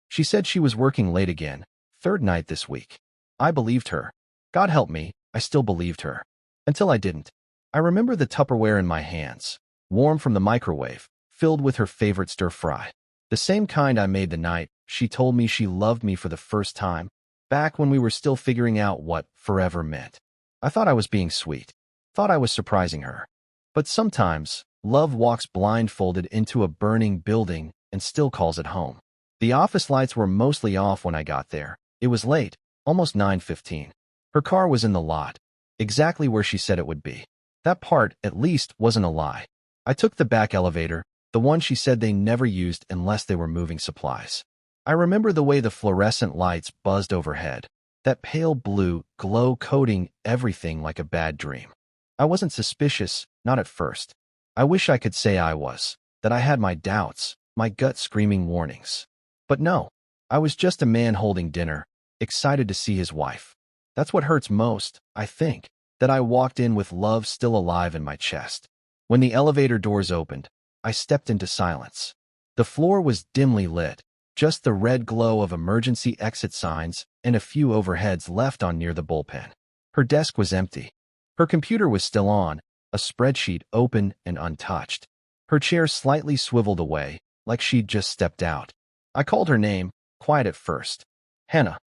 She said she was working late again, third night this week. I believed her. God help me, I still believed her. Until I didn't. I remember the Tupperware in my hands, warm from the microwave, filled with her favorite stir-fry. The same kind I made the night she told me she loved me for the first time, back when we were still figuring out what forever meant. I thought I was being sweet. Thought I was surprising her. But sometimes, love walks blindfolded into a burning building and still calls it home. The office lights were mostly off when I got there. It was late, almost 9:15. Her car was in the lot, exactly where she said it would be. That part, at least, wasn't a lie. I took the back elevator, the one she said they never used unless they were moving supplies. I remember the way the fluorescent lights buzzed overhead, that pale blue glow coating everything like a bad dream. I wasn't suspicious, not at first. I wish I could say I was, that I had my doubts, my gut screaming warnings. But no, I was just a man holding dinner, excited to see his wife. That's what hurts most, I think, that I walked in with love still alive in my chest. When the elevator doors opened, I stepped into silence. The floor was dimly lit, just the red glow of emergency exit signs and a few overheads left on near the bullpen. Her desk was empty. Her computer was still on, a spreadsheet open and untouched. Her chair slightly swiveled away, like she'd just stepped out. I called her name, quiet at first. Hannah.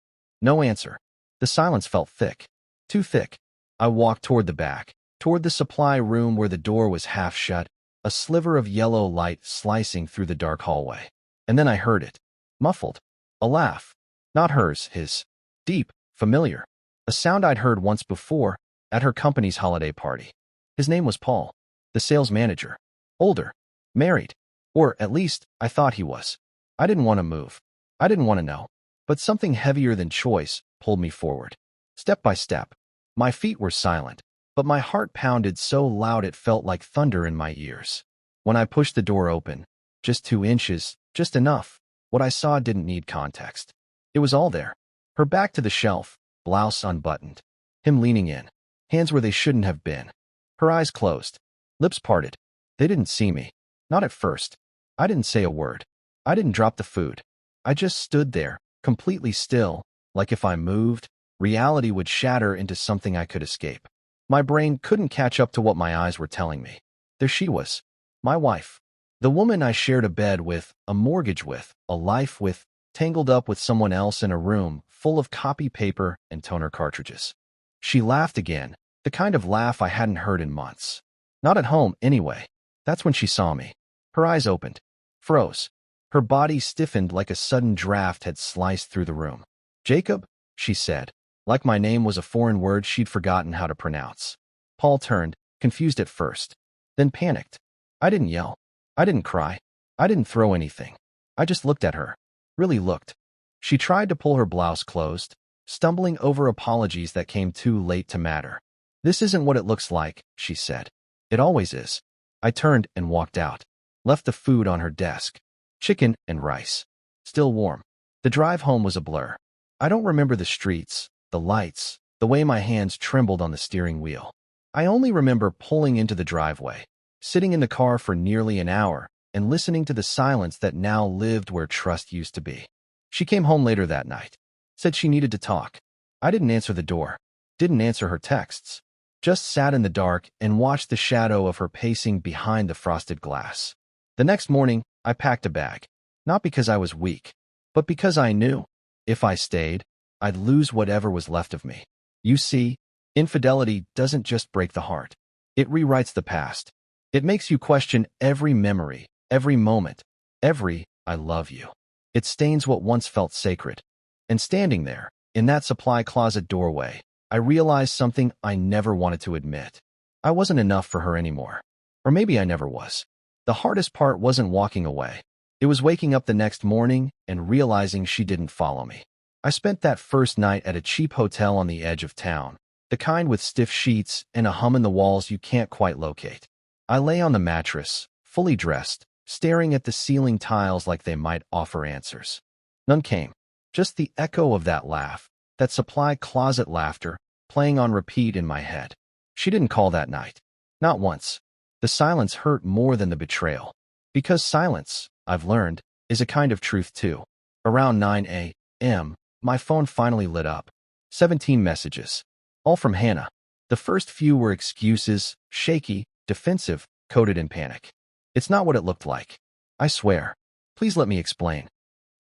No answer. The silence felt thick. Too thick. I walked toward the back, toward the supply room where the door was half shut, a sliver of yellow light slicing through the dark hallway. And then I heard it. Muffled. A laugh. Not hers, his. Deep, familiar. A sound I'd heard once before, at her company's holiday party. His name was Paul, the sales manager. Older. Married. Or, at least, I thought he was. I didn't want to move. I didn't want to know. But something heavier than choice pulled me forward. Step by step. My feet were silent, but my heart pounded so loud it felt like thunder in my ears. When I pushed the door open, just 2 inches, just enough, what I saw didn't need context. It was all there. Her back to the shelf, blouse unbuttoned. Him leaning in, hands where they shouldn't have been. Her eyes closed, lips parted. They didn't see me. Not at first. I didn't say a word. I didn't drop the food. I just stood there, completely still, like if I moved, reality would shatter into something I could escape. My brain couldn't catch up to what my eyes were telling me. There she was. My wife. The woman I shared a bed with, a mortgage with, a life with, tangled up with someone else in a room full of copy paper and toner cartridges. She laughed again, the kind of laugh I hadn't heard in months. Not at home, anyway. That's when she saw me. Her eyes opened. Froze. Her body stiffened like a sudden draft had sliced through the room. Jacob, she said, like my name was a foreign word she'd forgotten how to pronounce. Paul turned, confused at first, then panicked. I didn't yell. I didn't cry. I didn't throw anything. I just looked at her. Really looked. She tried to pull her blouse closed, stumbling over apologies that came too late to matter. This isn't what it looks like, she said. It always is. I turned and walked out. Left the food on her desk. Chicken and rice. Still warm. The drive home was a blur. I don't remember the streets, the lights, the way my hands trembled on the steering wheel. I only remember pulling into the driveway, sitting in the car for nearly an hour, and listening to the silence that now lived where trust used to be. She came home later that night. Said she needed to talk. I didn't answer the door. Didn't answer her texts. Just sat in the dark and watched the shadow of her pacing behind the frosted glass. The next morning, I packed a bag. Not because I was weak, but because I knew, if I stayed, I'd lose whatever was left of me. You see, infidelity doesn't just break the heart. It rewrites the past. It makes you question every memory, every moment, every I love you. It stains what once felt sacred. And standing there, in that supply closet doorway, I realized something I never wanted to admit. I wasn't enough for her anymore. Or maybe I never was. The hardest part wasn't walking away. It was waking up the next morning and realizing she didn't follow me. I spent that first night at a cheap hotel on the edge of town, the kind with stiff sheets and a hum in the walls you can't quite locate. I lay on the mattress, fully dressed, staring at the ceiling tiles like they might offer answers. None came. Just the echo of that laugh, that supply closet laughter, playing on repeat in my head. She didn't call that night. Not once. The silence hurt more than the betrayal. Because silence, I've learned, is a kind of truth too. Around 9 a.m., my phone finally lit up. 17 messages. All from Hannah. The first few were excuses, shaky, defensive, coded in panic. It's not what it looked like. I swear. Please let me explain.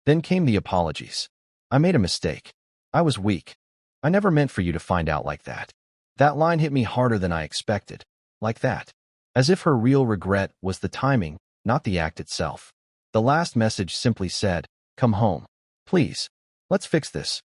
Then came the apologies. I made a mistake. I was weak. I never meant for you to find out like that. That line hit me harder than I expected. Like that. As if her real regret was the timing, not the act itself. The last message simply said, "Come home. Please. Let's fix this."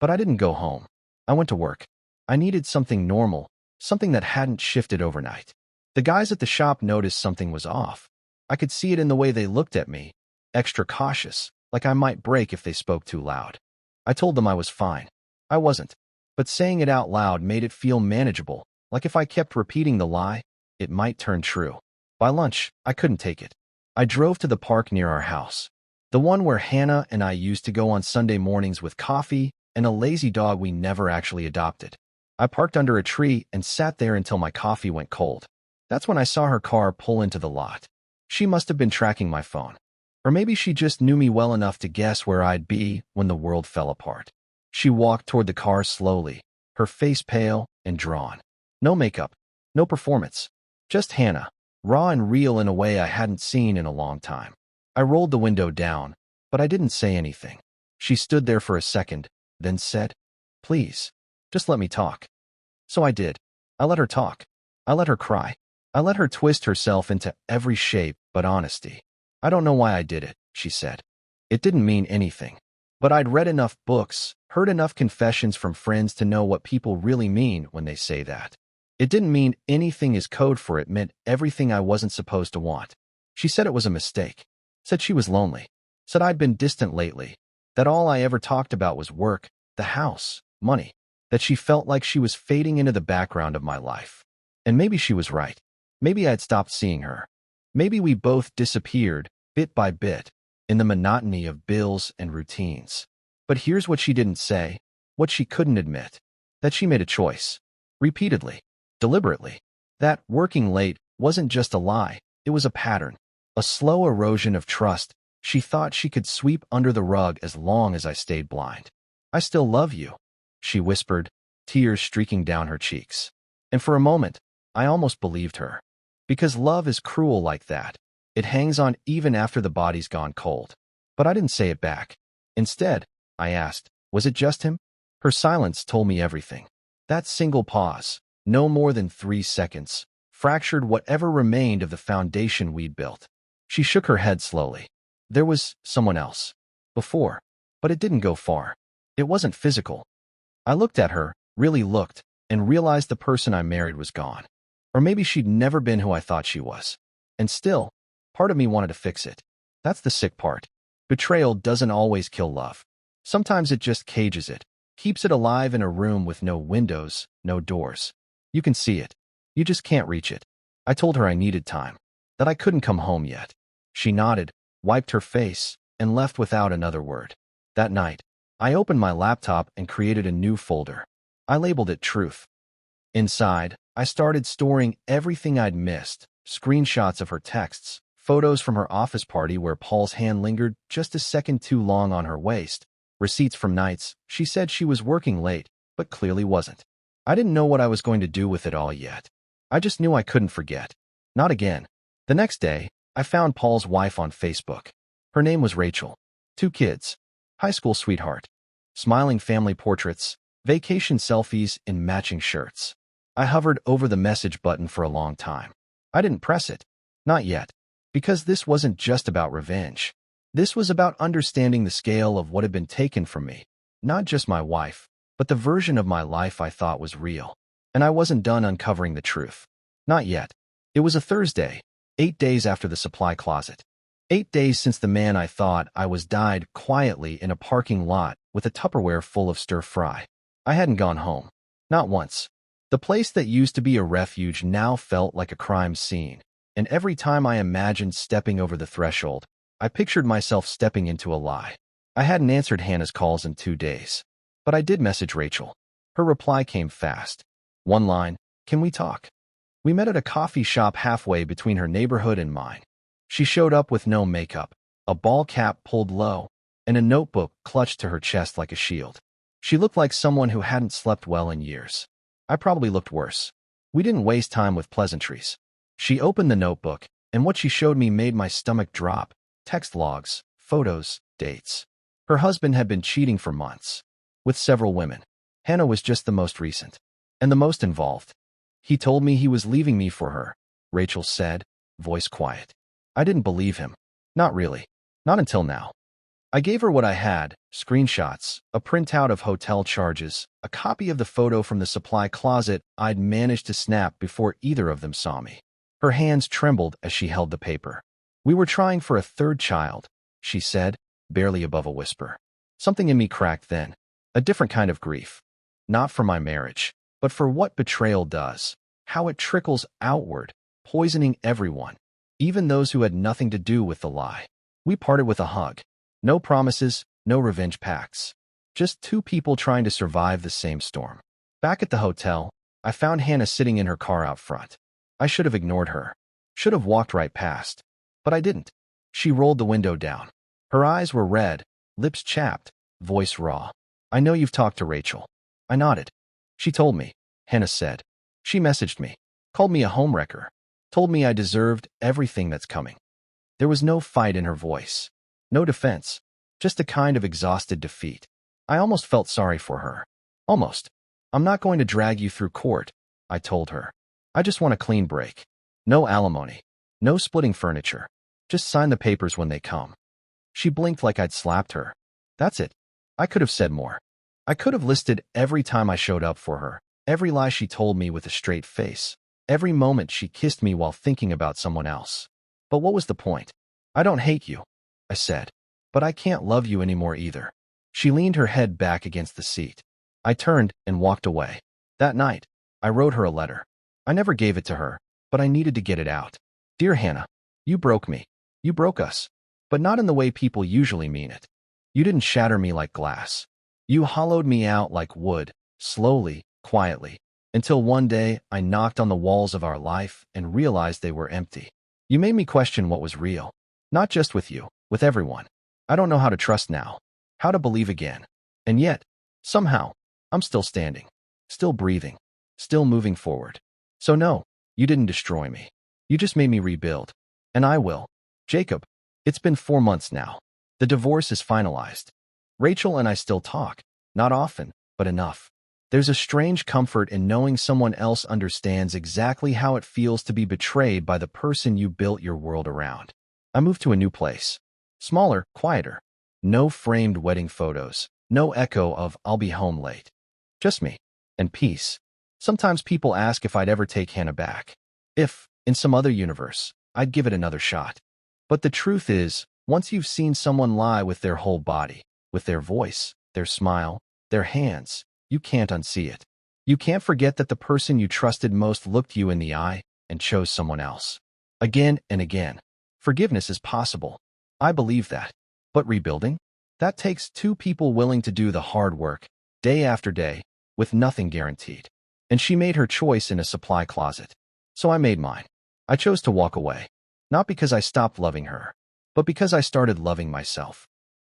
But I didn't go home. I went to work. I needed something normal, something that hadn't shifted overnight. The guys at the shop noticed something was off. I could see it in the way they looked at me, extra cautious, like I might break if they spoke too loud. I told them I was fine. I wasn't. But saying it out loud made it feel manageable, like if I kept repeating the lie, it might turn true. By lunch, I couldn't take it. I drove to the park near our house, the one where Hannah and I used to go on Sunday mornings with coffee and a lazy dog we never actually adopted. I parked under a tree and sat there until my coffee went cold. That's when I saw her car pull into the lot. She must have been tracking my phone. Or maybe she just knew me well enough to guess where I'd be when the world fell apart. She walked toward the car slowly, her face pale and drawn. No makeup, no performance. Just Hannah, raw and real in a way I hadn't seen in a long time. I rolled the window down, but I didn't say anything. She stood there for a second, then said, "Please, just let me talk." So I did. I let her talk. I let her cry. I let her twist herself into every shape but honesty. "I don't know why I did it," she said. It didn't mean anything. But I'd read enough books, heard enough confessions from friends to know what people really mean when they say that. It didn't mean anything as code for it meant everything I wasn't supposed to want. She said it was a mistake. Said she was lonely. Said I'd been distant lately. That all I ever talked about was work, the house, money. That she felt like she was fading into the background of my life. And maybe she was right. Maybe I'd stopped seeing her. Maybe we both disappeared, bit by bit, in the monotony of bills and routines. But here's what she didn't say, what she couldn't admit. That she made a choice. Repeatedly. Deliberately. That working late wasn't just a lie, it was a pattern. A slow erosion of trust she thought she could sweep under the rug as long as I stayed blind. "I still love you," she whispered, tears streaking down her cheeks. And for a moment, I almost believed her. Because love is cruel like that. It hangs on even after the body's gone cold. But I didn't say it back. Instead, I asked, "Was it just him?" Her silence told me everything. That single pause, no more than 3 seconds, fractured whatever remained of the foundation we'd built. She shook her head slowly. "There was someone else. Before. But it didn't go far. It wasn't physical." I looked at her, really looked, and realized the person I married was gone. Or maybe she'd never been who I thought she was. And still, part of me wanted to fix it. That's the sick part. Betrayal doesn't always kill love. Sometimes it just cages it, keeps it alive in a room with no windows, no doors. You can see it. You just can't reach it. I told her I needed time, that I couldn't come home yet. She nodded, wiped her face, and left without another word. That night, I opened my laptop and created a new folder. I labeled it Truth. Inside, I started storing everything I'd missed, screenshots of her texts, photos from her office party where Paul's hand lingered just a second too long on her waist, receipts from nights she said she was working late, but clearly wasn't. I didn't know what I was going to do with it all yet. I just knew I couldn't forget. Not again. The next day, I found Paul's wife on Facebook. Her name was Rachel. 2 kids. High school sweetheart. Smiling family portraits. Vacation selfies in matching shirts. I hovered over the message button for a long time. I didn't press it. Not yet. Because this wasn't just about revenge. This was about understanding the scale of what had been taken from me. Not just my wife, but the version of my life I thought was real. And I wasn't done uncovering the truth. Not yet. It was a Thursday, 8 days after the supply closet. 8 days since the man I thought I was died quietly in a parking lot with a Tupperware full of stir-fry. I hadn't gone home. Not once. The place that used to be a refuge now felt like a crime scene. And every time I imagined stepping over the threshold, I pictured myself stepping into a lie. I hadn't answered Hannah's calls in 2 days. But I did message Rachel. Her reply came fast. One line, "Can we talk?" We met at a coffee shop halfway between her neighborhood and mine. She showed up with no makeup, a ball cap pulled low, and a notebook clutched to her chest like a shield. She looked like someone who hadn't slept well in years. I probably looked worse. We didn't waste time with pleasantries. She opened the notebook, and what she showed me made my stomach drop. Text logs, photos, dates. Her husband had been cheating for months. With several women. Hannah was just the most recent. And the most involved. He told me he was leaving me for her, Rachel said, voice quiet. I didn't believe him. Not really. Not until now. I gave her what I had, screenshots, a printout of hotel charges, a copy of the photo from the supply closet I'd managed to snap before either of them saw me. Her hands trembled as she held the paper. We were trying for a third child, she said, barely above a whisper. Something in me cracked then. A different kind of grief. Not for my marriage, but for what betrayal does. How it trickles outward, poisoning everyone, even those who had nothing to do with the lie. We parted with a hug. No promises, no revenge pacts. Just two people trying to survive the same storm. Back at the hotel, I found Hannah sitting in her car out front. I should have ignored her. Should have walked right past. But I didn't. She rolled the window down. Her eyes were red, lips chapped, voice raw. I know you've talked to Rachel. I nodded. She told me, Hannah said. She messaged me. Called me a homewrecker. Told me I deserved everything that's coming. There was no fight in her voice. No defense, just a kind of exhausted defeat. I almost felt sorry for her. Almost. I'm not going to drag you through court, I told her. I just want a clean break. No alimony. No splitting furniture. Just sign the papers when they come. She blinked like I'd slapped her. That's it. I could have said more. I could have listed every time I showed up for her, every lie she told me with a straight face, every moment she kissed me while thinking about someone else. But what was the point? I don't hate you, I said, but I can't love you anymore either. She leaned her head back against the seat. I turned and walked away. That night, I wrote her a letter. I never gave it to her, but I needed to get it out. Dear Hannah, you broke me. You broke us. But not in the way people usually mean it. You didn't shatter me like glass. You hollowed me out like wood, slowly, quietly, until one day I knocked on the walls of our life and realized they were empty. You made me question what was real. Not just with you, with everyone. I don't know how to trust now, how to believe again. And yet, somehow, I'm still standing, still breathing, still moving forward. So no, you didn't destroy me. You just made me rebuild. And I will. Jacob, it's been 4 months now. The divorce is finalized. Rachel and I still talk, not often, but enough. There's a strange comfort in knowing someone else understands exactly how it feels to be betrayed by the person you built your world around. I moved to a new place. Smaller, quieter. No framed wedding photos. No echo of I'll be home late. Just me. And peace. Sometimes people ask if I'd ever take Hannah back. If, in some other universe, I'd give it another shot. But the truth is, once you've seen someone lie with their whole body, with their voice, their smile, their hands, you can't unsee it. You can't forget that the person you trusted most looked you in the eye and chose someone else. Again and again. Forgiveness is possible. I believe that. But rebuilding? That takes two people willing to do the hard work, day after day, with nothing guaranteed. And she made her choice in a supply closet. So I made mine. I chose to walk away. Not because I stopped loving her, but because I started loving myself.